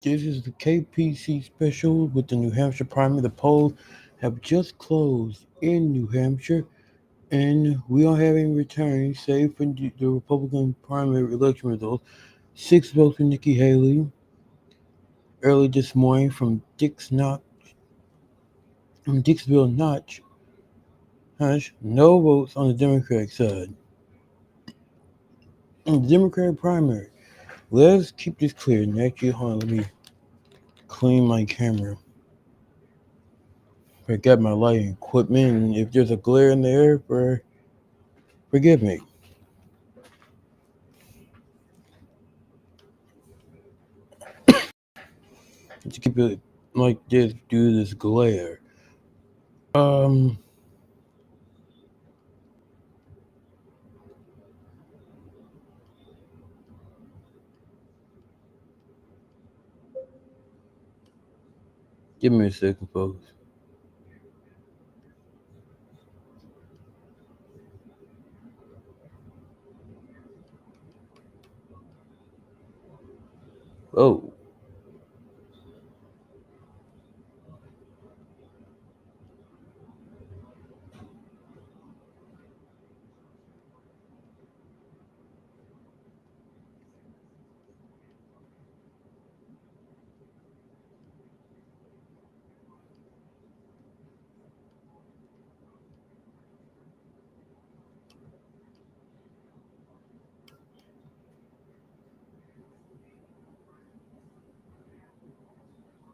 This is the KPC special with the New Hampshire primary. The polls have just closed in New Hampshire, and we don't have any returns, save for the Republican primary election results. 6 votes for Nikki Haley early this morning from Dixville Notch. Hush, no votes on the Democratic side. On the Democratic primary, let's keep this clear. And actually, hold on, let me clean my camera. I got my lighting equipment, and if there's a glare in the air, forgive me. To keep it like this due to this glare. Um, Give me a second, folks. Oh,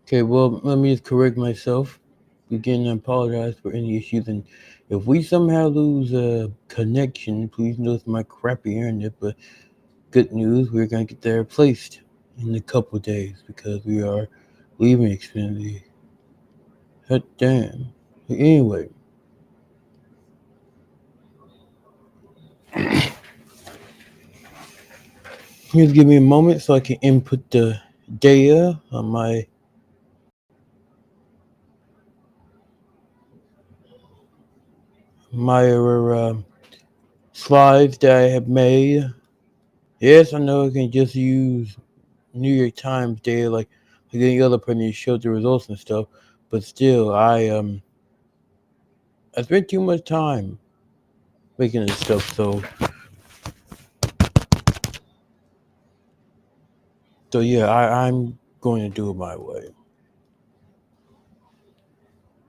okay. Well, let me just correct myself. Again, I apologize for any issues, and if we somehow lose a connection, please notice my crappy internet. But good news, we're gonna get that replaced in a couple days because we are leaving Xfinity. Hot damn. Anyway, just give me a moment so I can input the data on my slides that I have made. Yes, I know I can just use New York Times data like any other printer to show the results and stuff, but still, I spent too much time making this stuff, so yeah, I'm going to do it my way.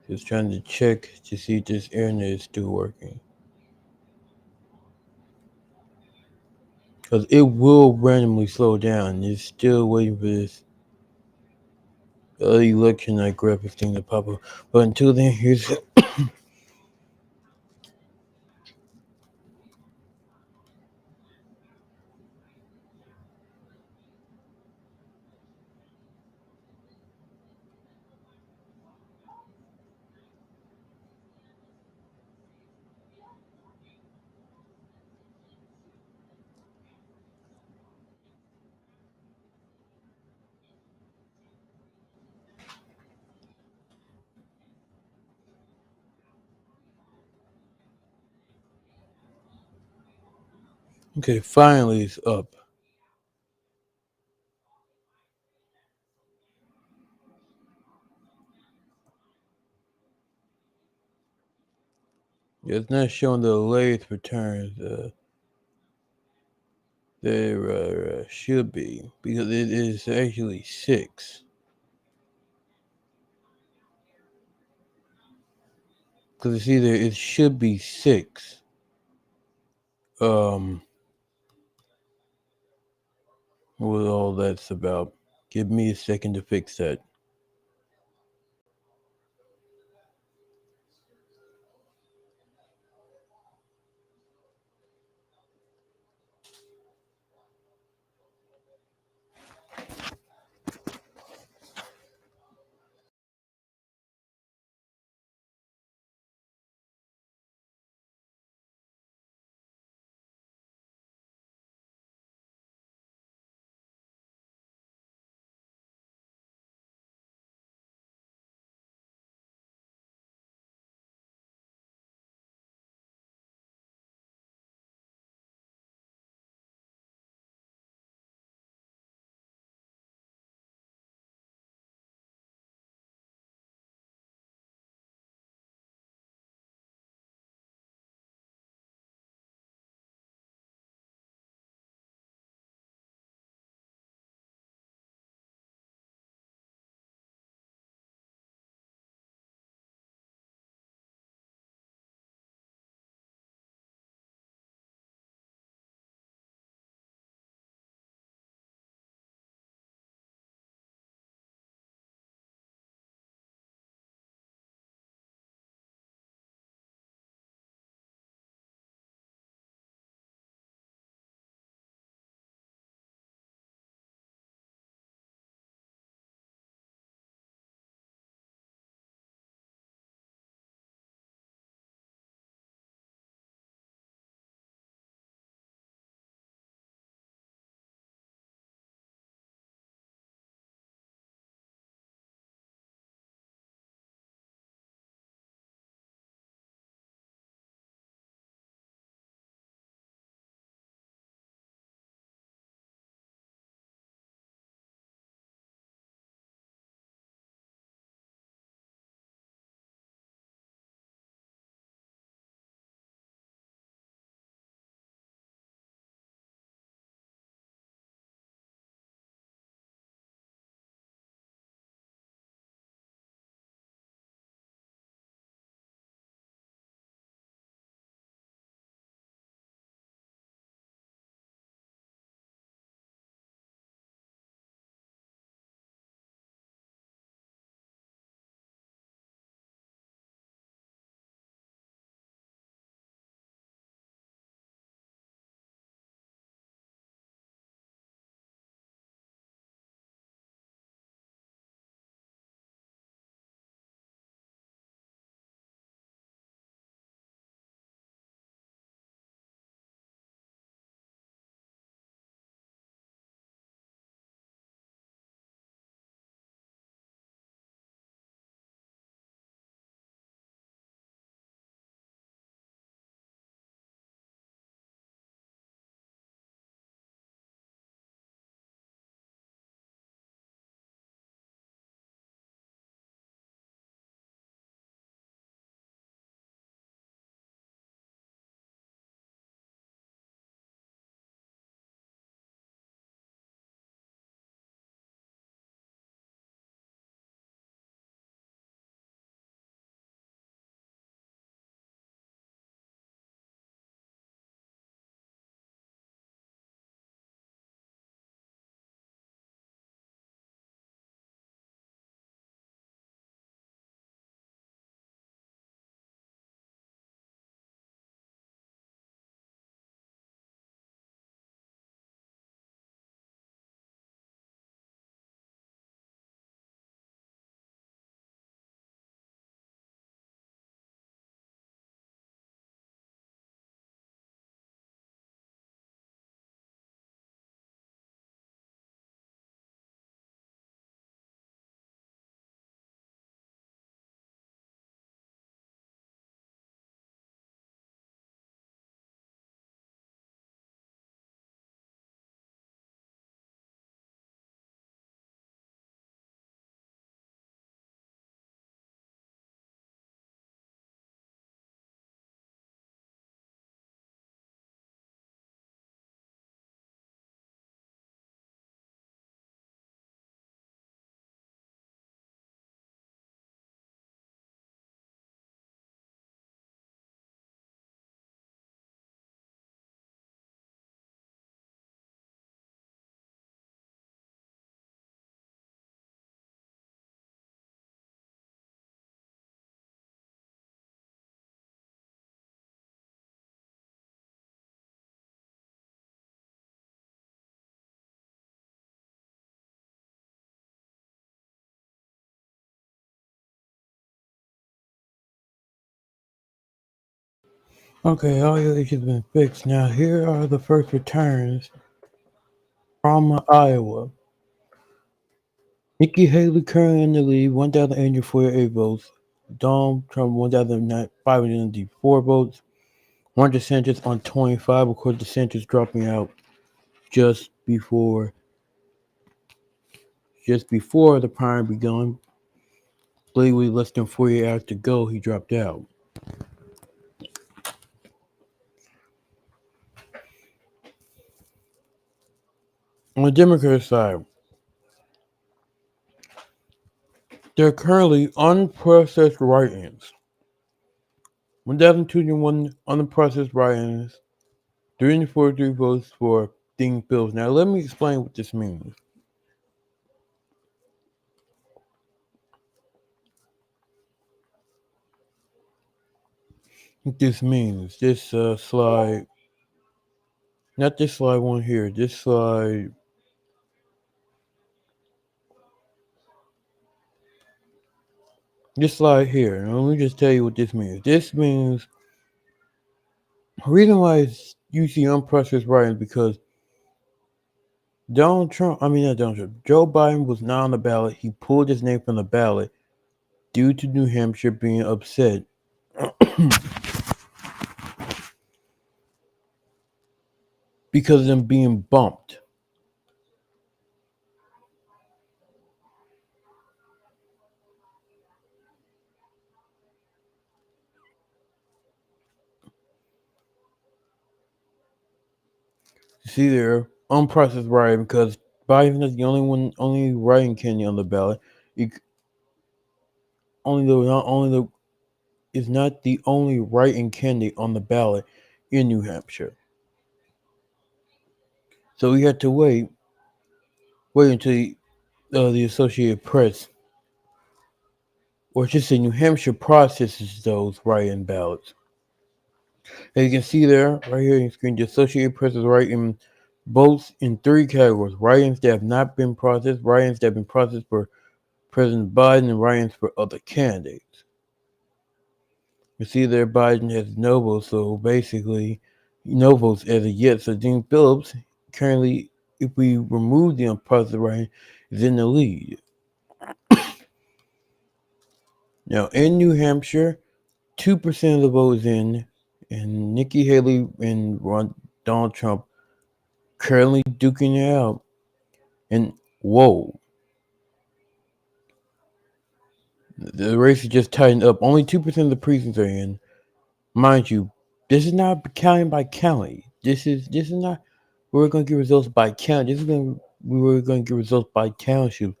Just trying to check to see if this internet is still working, because it will randomly slow down. It's still waiting for this election night graphics thing to pop up. But until then, here's okay. Finally, it's up. It's not showing the latest returns. There should be because it is actually 6. Because it's either it should be 6. Um, what all that's about? Give me a second to fix that. Okay, all your issues have been fixed. Now here are the first returns from Iowa. Nikki Haley currently in the lead, 1,848 votes. Donald Trump, 1,594 votes. Ron DeSantis on 25. Of course, DeSantis dropping out just before the primary begun. Literally less than 48 hours to go, he dropped out. On the Democrat side, there are currently unprocessed write-ins. 1,201 unprocessed write-ins, 343 votes for deemed bills. Now, let me explain what this means. What this means, this slide, not this slide one here, this slide here. Now, let me just tell you what this means. This means the reason why you see unprocessed write-ins because not Donald Trump, Joe Biden was not on the ballot. He pulled his name from the ballot due to New Hampshire being upset because of them being bumped. You see there, unprocessed writing because Biden is the only writing candidate on the ballot. It, only though not only the is not the only writing candidate on the ballot in New Hampshire. So we had to wait until the Associated Press, or just say New Hampshire, processes those write-in ballots. As you can see there, right here on your screen, the Associated Press is writing votes in three categories: write-ins that have not been processed, write-ins that have been processed for President Biden, and write-ins for other candidates. You see there, Biden has no votes, so basically, no votes as of yet. So Dean Phillips, currently, if we remove the unprocessed write-in, is in the lead. Now, in New Hampshire, 2% of the vote is in, and Nikki Haley and Donald Trump currently duking it out. And whoa, the race is just tightened up. Only 2% of the precincts are in. Mind you, this is not county by county. This is not we're gonna get results by county. We're gonna get results by township.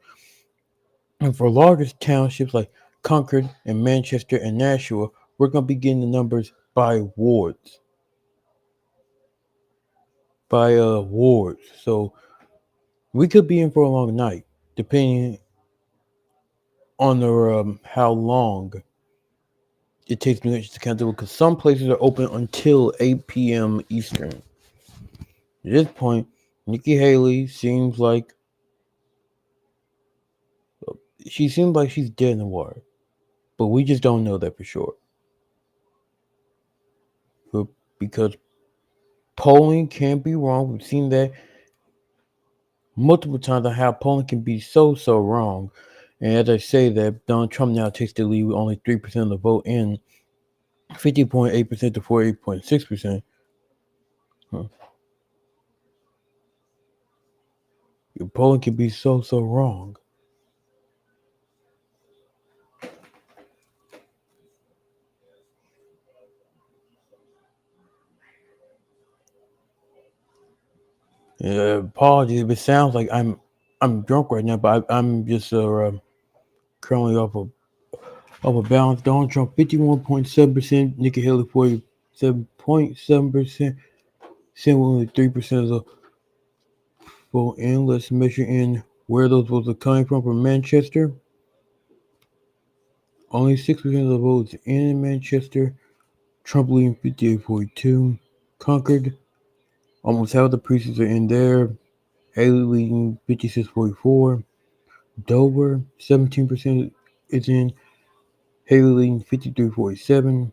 And for larger townships like Concord and Manchester and Nashua, we're gonna be getting the numbers by wards. By wards. So we could be in for a long night, depending on how long it takes New Hampshire to count through, because some places are open until 8 p.m. Eastern. At this point, Nikki Haley seems like she's dead in the water, but we just don't know that for sure. Because polling can be wrong. We've seen that multiple times on how polling can be so wrong. And as I say that, Donald Trump now takes the lead with only 3% of the vote in 50.8% to 48.6%. Polling can be so wrong. Apologies if it sounds like I'm drunk right now, but I'm just currently off a balance. Donald Trump 51.7%, Nikki Haley 47.7%, same with only 3% of the vote in. Let's measure in where those votes are coming from Manchester. Only 6% of the votes in Manchester. Trump leading 58.42. Concord, almost half the precincts are in there. Haley leading 56.44. Dover, 17% is in. Haley leading 53.47.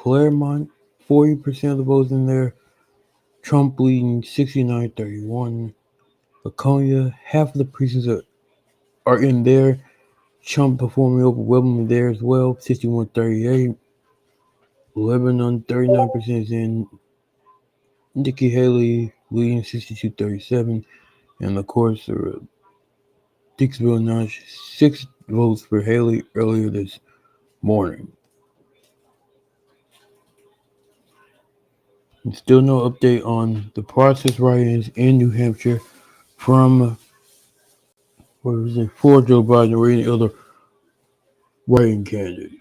Claremont, 40% of the votes in there. Trump leading 69-31. Laconia, half of the precincts are in there. Trump performing overwhelmingly there as well, 61-38. Lebanon, 39% is in. Nikki Haley leading 62-37. And of course, Dixville notched 6 votes for Haley earlier this morning. And still no update on the process write-ins in New Hampshire from for Joe Biden or any other writing candidates.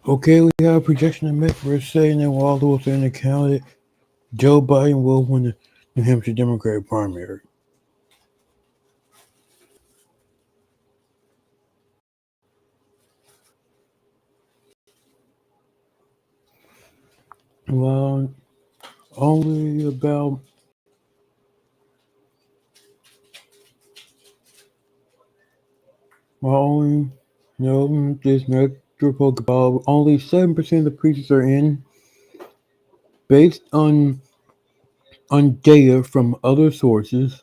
Okay, we have a projection to make for saying that while all those in the counted, Joe Biden will win the New Hampshire Democratic primary. Well, only about only no this metro about only 7% of the precincts are in, based on data from other sources.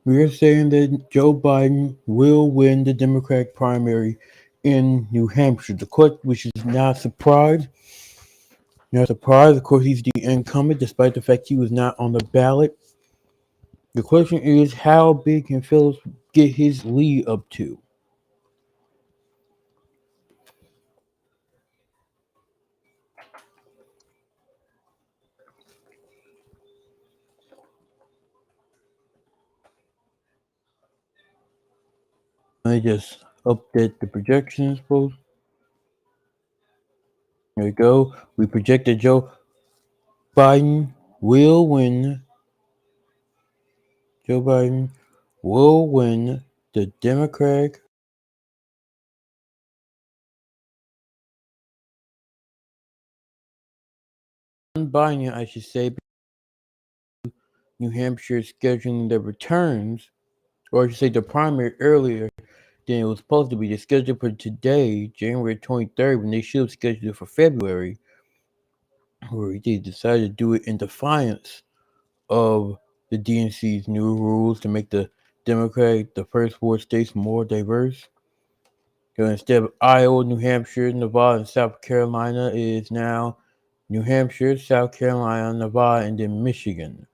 We are saying that Joe Biden will win the Democratic primary in New Hampshire. The court, which is not surprised. Not surprised. Of course, he's the incumbent, despite the fact he was not on the ballot. The question is, how big can Phillips get his lead up to? Let me just update the projections, folks. There we go. We projected Joe Biden will win. Joe Biden will win the Democratic Biden, I should say, New Hampshire scheduling the returns, or I should say the primary earlier than it was supposed to be. They scheduled for today, January 23rd, when they should have scheduled it for February, where they decided to do it in defiance of the DNC's new rules to make the Democratic, the first four states, more diverse. So instead of Iowa, New Hampshire, Nevada, and South Carolina, it is now New Hampshire, South Carolina, Nevada, and then Michigan.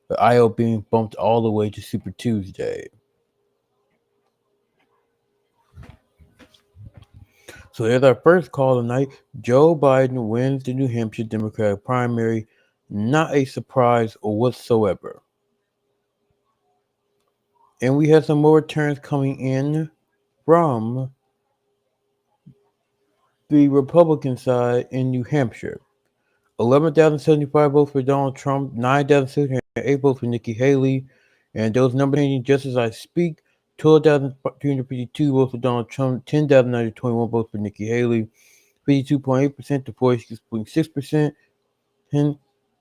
The Iowa being bumped all the way to Super Tuesday. So there's our first call tonight. Joe Biden wins the New Hampshire Democratic primary. Not a surprise whatsoever. And we have some more returns coming in from the Republican side in New Hampshire. 11,075 votes for Donald Trump, 9,608 votes for Nikki Haley, and those numbers changing just as I speak. 12,352 votes for Donald Trump, 10,921 votes for Nikki Haley, 52.8% to 46.6%. And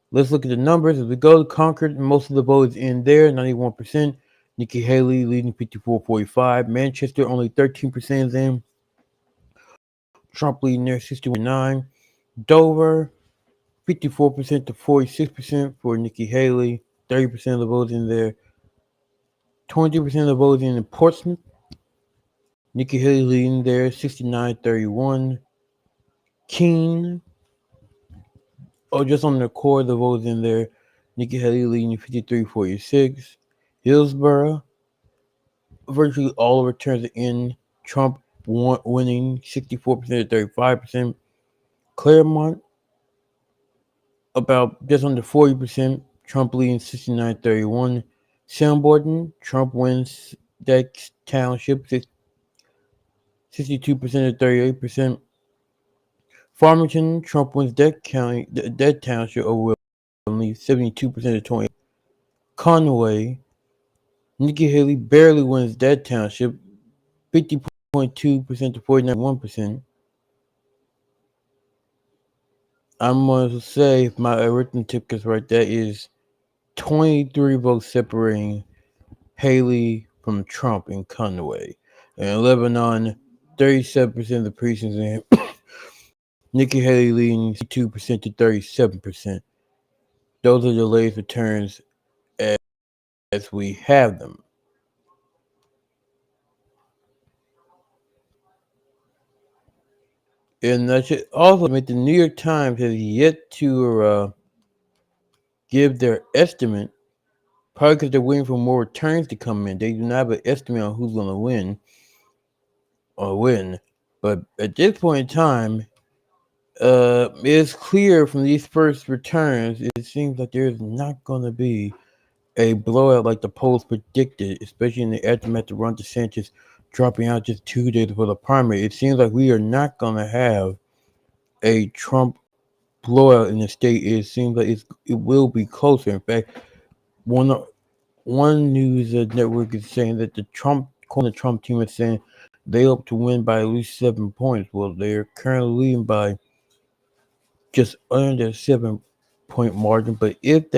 let's look at the numbers as we go. Concord, most of the votes in there, 91%. Nikki Haley leading 54.45. Manchester, only 13% in. Trump leading there, 61.9. Dover, 54% to 46% for Nikki Haley. 30% of the votes in there. 20% of the votes in Portsmouth. Nikki Haley leading there, 69.31. Keene, just on the core of the votes in there. Nikki Haley leading 53.46. Hillsborough, virtually all the returns in. Trump winning 64% to 35%. Claremont, about just under 40%. Trump leading 69.31. Shelburne, Trump wins that township 62% to 38%. Farmington, Trump wins that township overwhelmingly 72% to 28%. Conway, Nikki Haley barely wins that township 50.2% to 49.1%. I'm going to say, if my arithmetic is right, that is 23 votes separating Haley from Trump in Conway. And in Lebanon, 37% of the precincts in Nikki Haley leading 2% to 37%. Those are the latest returns as we have them. And I should also admit the New York Times has yet to give their estimate, probably because they're waiting for more returns to come in. They do not have an estimate on who's going to win. But at this point in time, it's clear from these first returns, it seems like there's not going to be a blowout like the polls predicted, especially in the aftermath of Ron DeSantis dropping out just 2 days before the primary. It seems like we are not going to have a Trump blowout in the state. It seems like it will be closer. In fact, one news network is saying that the Trump team is saying they hope to win by at least 7 points. Well, they're currently leading by just under 7 point margin. But if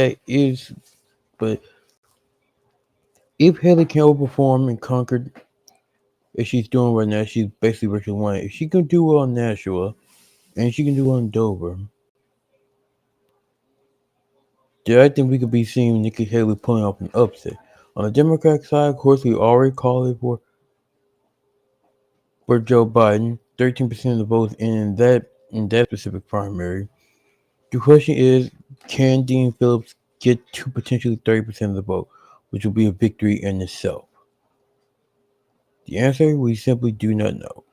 Haley can overperform in Concord, as she's doing right now, she's basically virtually won. If she can do well in Nashua and she can do well in Dover, then I think we could be seeing Nikki Haley pulling off an upset. On the Democratic side, of course, we already called it for Joe Biden. 13% of the votes in that specific primary. The question is, can Dean Phillips get to potentially 30% of the vote, which will be a victory in itself? The answer, we simply do not know.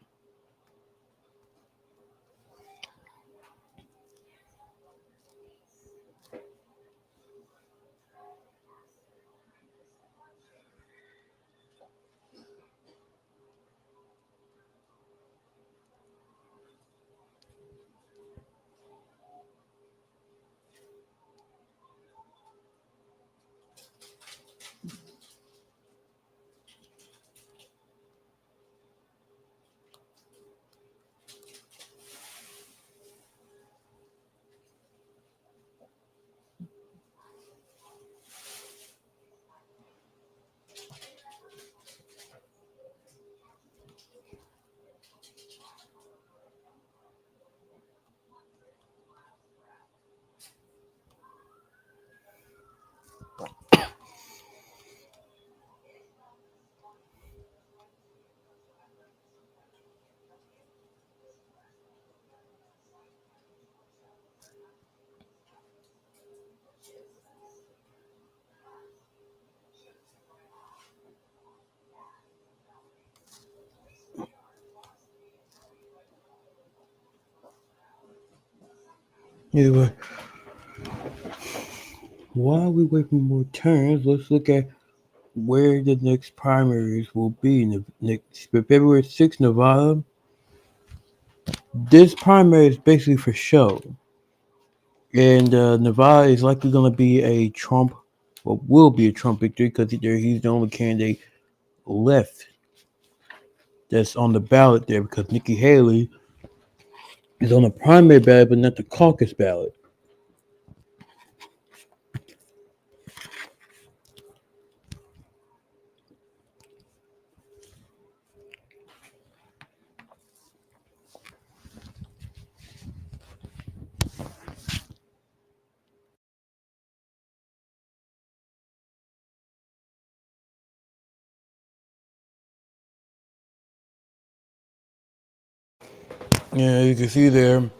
Anyway, while we wait for more turns, let's look at where the next primaries will be. Next February 6th, Nevada. This primary is basically for show, and Nevada is likely going to be a Trump, or will be a Trump victory because he's the only candidate left that's on the ballot there. Because Nikki Haley is on the primary ballot, but not the caucus ballot. Yeah, you can see there,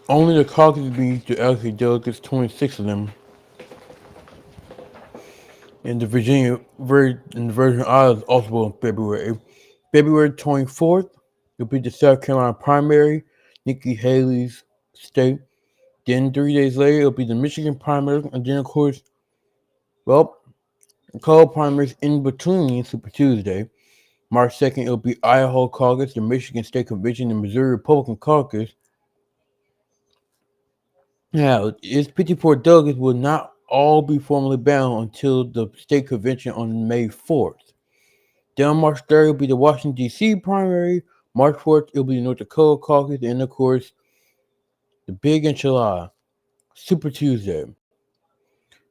only the caucus being to actually delegates, 26 of them. In the Virgin Islands also in February. February 24th, it'll be the South Carolina primary, Nikki Haley's state. Then 3 days later, it'll be the Michigan primary, and then of course, well, a couple primaries in between Super Tuesday. March 2nd, it'll be Idaho caucus, the Michigan State Convention, the Missouri Republican caucus. Now, its 54 delegates will not all be formally bound until the state convention on May 4th. Then on March 3rd, it'll be the Washington, D.C. primary. March 4th, it'll be the North Dakota caucus. And, of course, the big enchilada, Super Tuesday.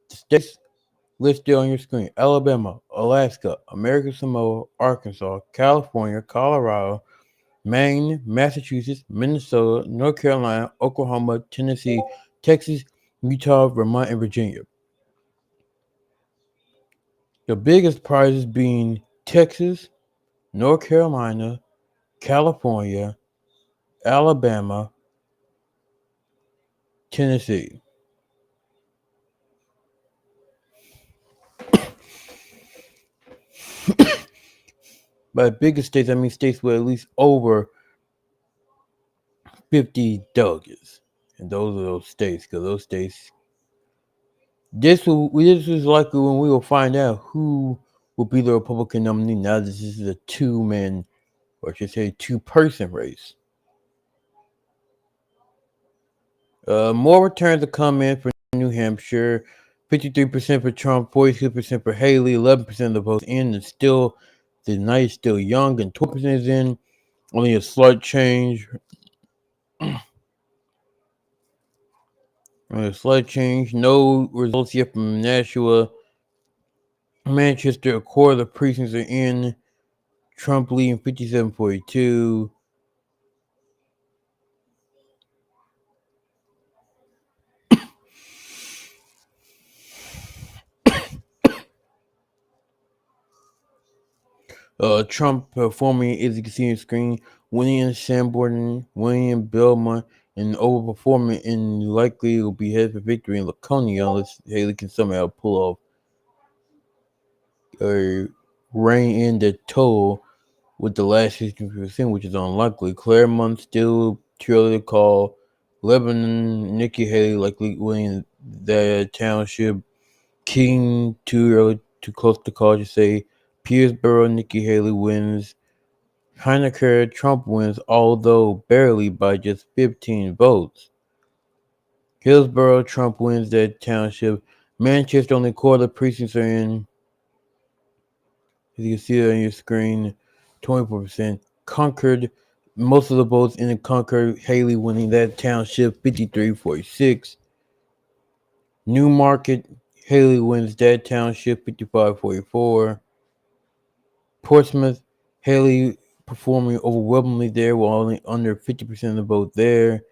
The states listed on your screen: Alabama, Alaska, American Samoa, Arkansas, California, Colorado, Maine, Massachusetts, Minnesota, North Carolina, Oklahoma, Tennessee, Texas, Utah, Vermont, and Virginia. The biggest prizes being Texas, North Carolina, California, Alabama, Tennessee. By biggest states, I mean states with at least over 50 delegates. And those are those states, because those states, this is likely when we will find out who will be the Republican nominee. Now this is a two-man, or I should say two-person race. More returns to come in for New Hampshire. 53% for Trump, 42% for Haley, 11% of the votes in, and still the night is still young, and 12% is in. Only a slight change. No results yet from Nashua. Manchester, a quarter of the precincts are in. Trump leading 57-42. Trump performing, as you can see on the screen, winning in Sanborn, winning in Belmont, and overperforming, and likely will be headed for victory in Laconia unless Haley can somehow pull off or rein in the toll with the last 60%, which is unlikely. Claremont still too early to call. Lebanon, Nikki Haley likely winning the township. King too early, too close to call to say. Petersboro, Nikki Haley wins. Heinecker, Trump wins, although barely by just 15 votes. Hillsborough, Trump wins that township. Manchester, only quarter precincts are in. As you can see on your screen, 24%. Concord, most of the votes in the Concord, Haley winning that township, 53-46. Newmarket, Haley wins that township, 55-44. Portsmouth, Haley performing overwhelmingly there, while only under 50% of the vote there.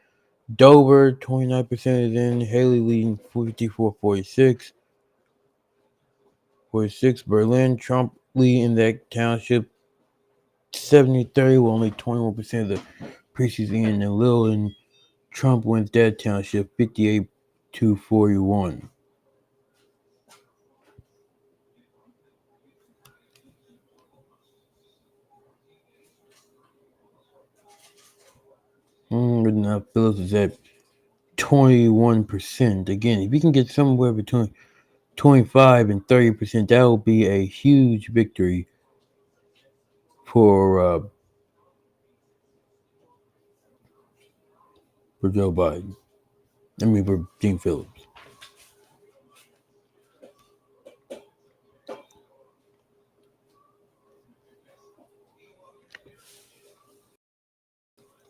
Dover, 29% is in. Haley leading 54-46. 46. Berlin, Trump leading that township 70-30, with only 21% of the precincts in. And Lillian, Trump wins that township 58-41. Now Phillips is at 21%. Again, if you can get somewhere between 25 and 30%, that will be a huge victory for Joe Biden. For Gene Phillips.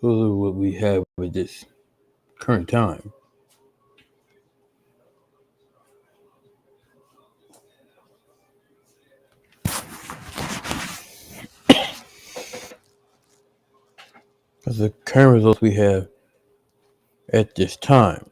Those are what we have at this current time. That's the current results we have at this time.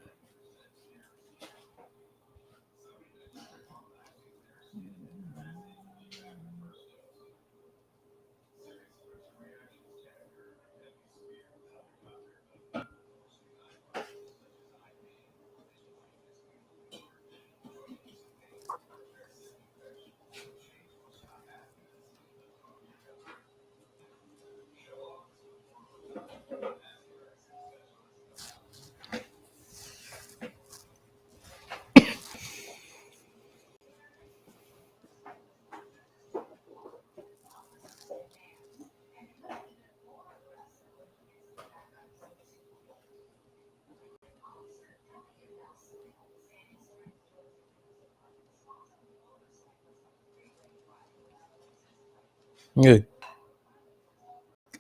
Yeah.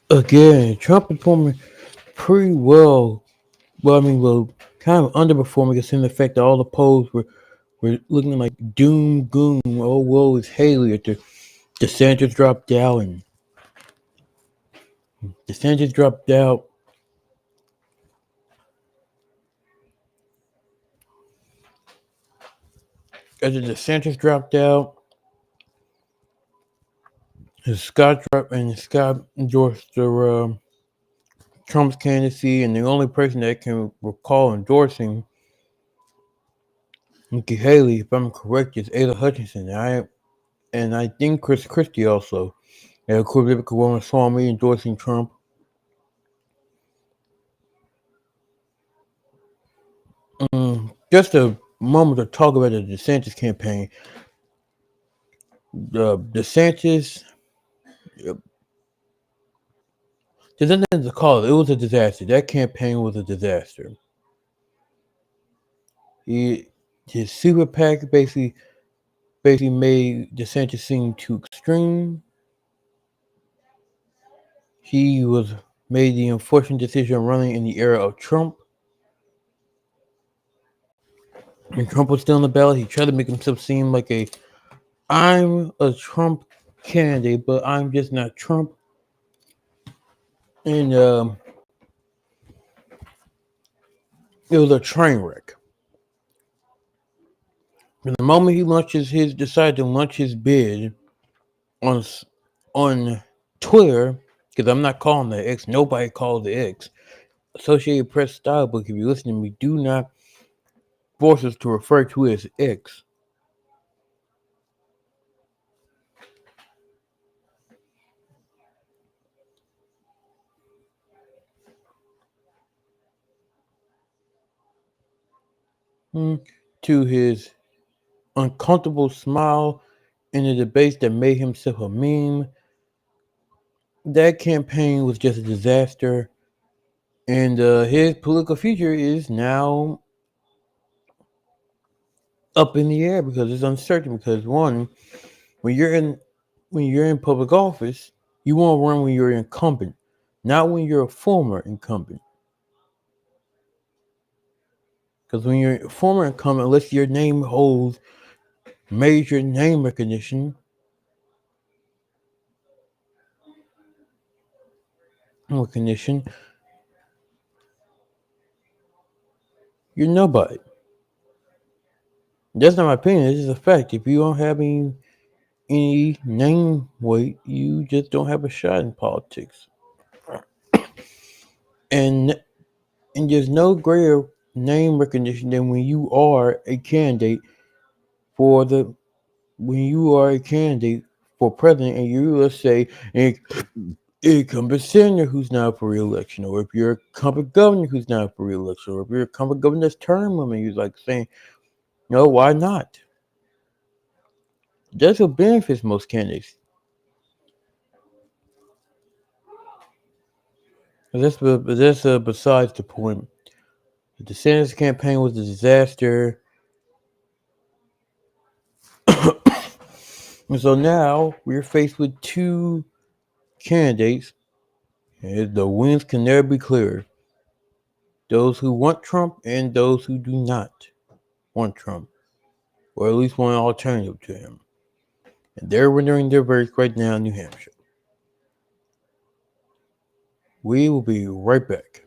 Again, Trump performing pretty well. Kind of underperforming, considering the fact that all the polls were looking like doom, gloom. Oh, woe is Haley. After DeSantis dropped out, and DeSantis dropped out. After DeSantis dropped out, Scott endorsed Trump's candidacy, and the only person that can recall endorsing Nikki Haley, if I'm correct, is Ada Hutchinson. And I think Chris Christie also. And of course, Rebecca Ramaswamy endorsing Trump. Just a moment to talk about the DeSantis campaign. DeSantis, there's nothing to call it. It was a disaster. That campaign was a disaster. He, his super PAC basically made DeSantis seem too extreme. He was made the unfortunate decision of running in the era of Trump. When Trump was still on the ballot, he tried to make himself seem like I'm a Trump candidate, but I'm just not Trump. And it was a train wreck. And the moment he decided to launch his bid on on Twitter, because I'm not calling the X, nobody calls the X. Associated Press style book, if you listen to me, do not force us to refer to it as X. To his uncomfortable smile in the debates that made himself a meme. That campaign was just a disaster, and his political future is now up in the air because it's uncertain. Because one, when you're in public office, you want to run when you're incumbent, not when you're a former incumbent. Because when you're a former incumbent, unless your name holds major name recognition, you're nobody. That's not my opinion. It's just a fact. If you don't have any name weight, you just don't have a shot in politics. And there's no greater name recognition than when you are a candidate for the when you are a candidate for president and you, let's say, an incumbent senator who's not up for re-election, or if you're a incumbent governor who's not up for re-election, or if you're a incumbent governor that's term limit, you're like saying, no, why not? That's what benefits most candidates. That's besides the point. The DeSantis campaign was a disaster. And so now we're faced with two candidates, and the wins can never be clearer. Those who want Trump and those who do not want Trump, or at least want an alternative to him. And they're rendering their verdict right now in New Hampshire. We will be right back.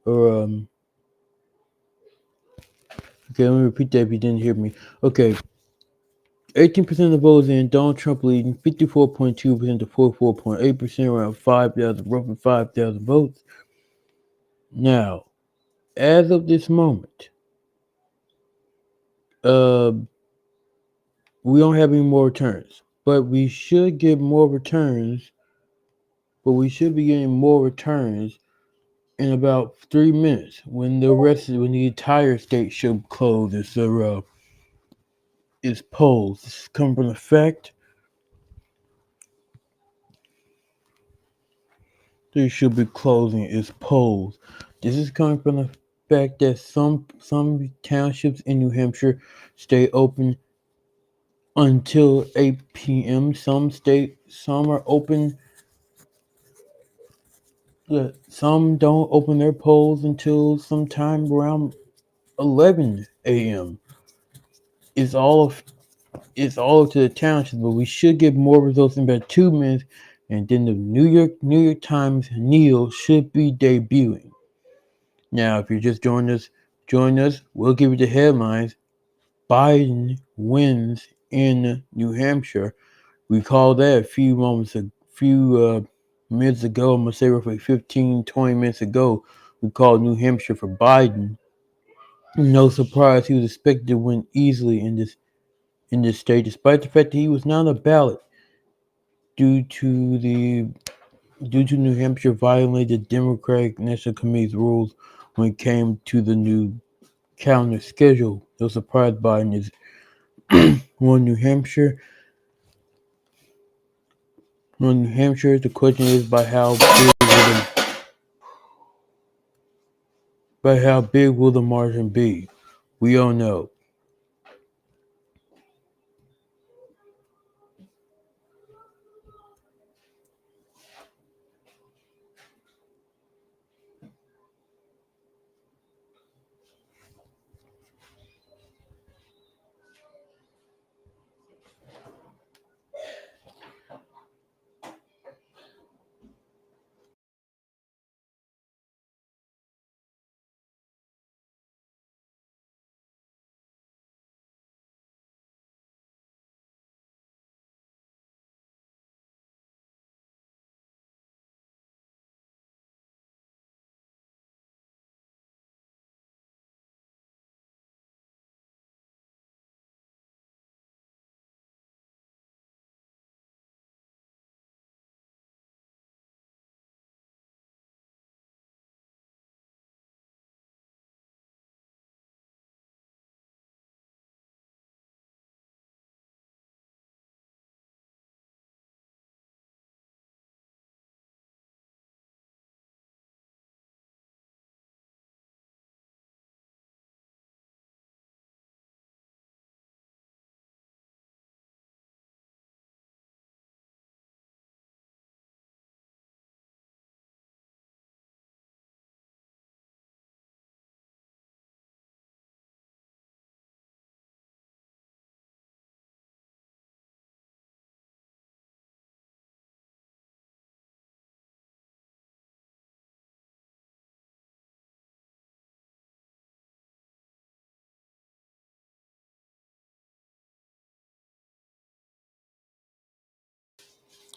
or okay, let me repeat that if you didn't hear me. Okay, 18% of the votes in, Donald Trump leading 54.2% to 44.8%, around 5,000, roughly 5,000 votes. Now, as of this moment, we don't have any more returns, but we should get more returns. But we should be getting more returns in about 3 minutes when when the entire state should close its polls. This is coming from the fact they should be closing its polls. This is coming from the fact that some townships in New Hampshire stay open until 8 p.m. Some are open. Some don't open their polls until sometime around 11 a.m. It's all up to the township, but we should get more results in about 2 minutes, and then the New York Times Neil should be debuting. Now, if you're just join us. We'll give you the headlines. Biden wins in New Hampshire. We called that a few minutes ago. I'm gonna say roughly 15, 20 minutes ago. We called New Hampshire for Biden. No surprise, he was expected to win easily in this state, despite the fact that he was not on the ballot due to New Hampshire violated the Democratic National Committee's rules when it came to the new calendar schedule. No surprise, Biden is won New Hampshire. Won New Hampshire. The question is by how big will the margin be? We don't know.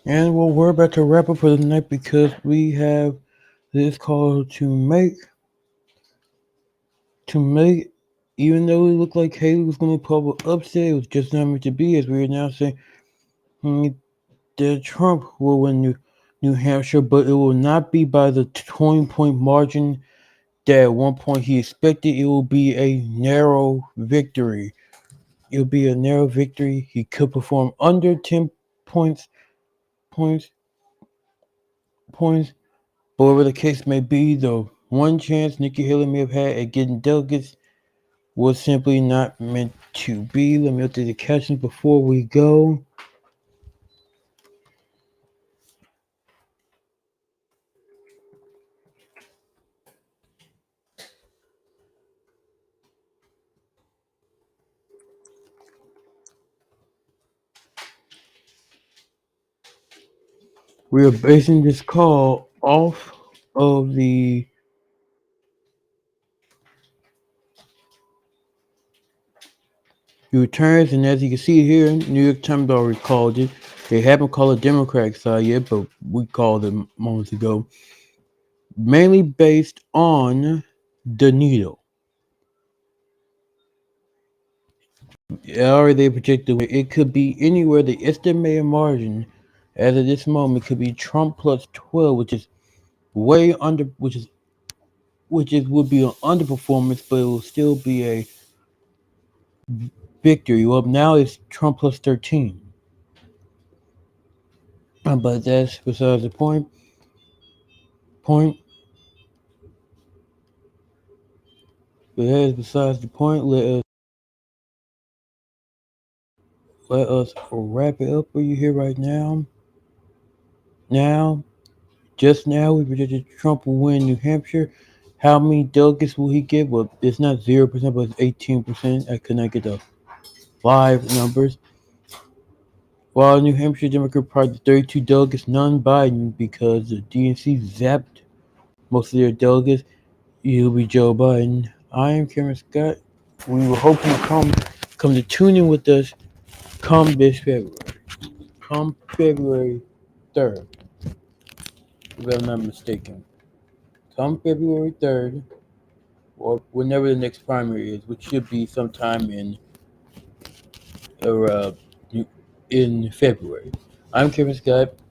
And well, we're about to wrap up for the night because we have this call to make. Even though it looked like Haley was going to pull upset, it was just not meant to be. As we are now saying, that Trump will win New Hampshire, but it will not be by the 20-point margin that at one point he expected. It will be a narrow victory. It'll be a narrow victory. He could perform under 10 points, points, points. But whatever the case may be, the one chance Nikki Haley may have had at getting delegates was simply not meant to be. Let me update the captions before we go. We are basing this call off of the He returns, and as you can see here, New York Times already called it. They haven't called the Democratic side yet, but we called it moments ago. Mainly based on the needle. Already they projected it could be anywhere. The estimated margin, as of this moment, could be Trump plus 12, which is way under, which is would be an underperformance, but it will still be a victory. Well, now it's Trump plus 13. But that's besides the point. Point. But that is besides the point. Let us wrap it up for you here right now. Now, just now, we predicted Trump will win New Hampshire. How many delegates will he get? Well, it's not 0%, but it's 18%. I could not get the live numbers. While New Hampshire Democrat Party 32 delegates, none Biden because the DNC zapped most of their delegates. It'll be Joe Biden. I am Cameron Scott. We will hope you come to tune in with us come this February. Come February 3rd, if I'm not mistaken. Come February 3rd, or whenever the next primary is, which should be sometime uh, in February. I'm Kevin Scott.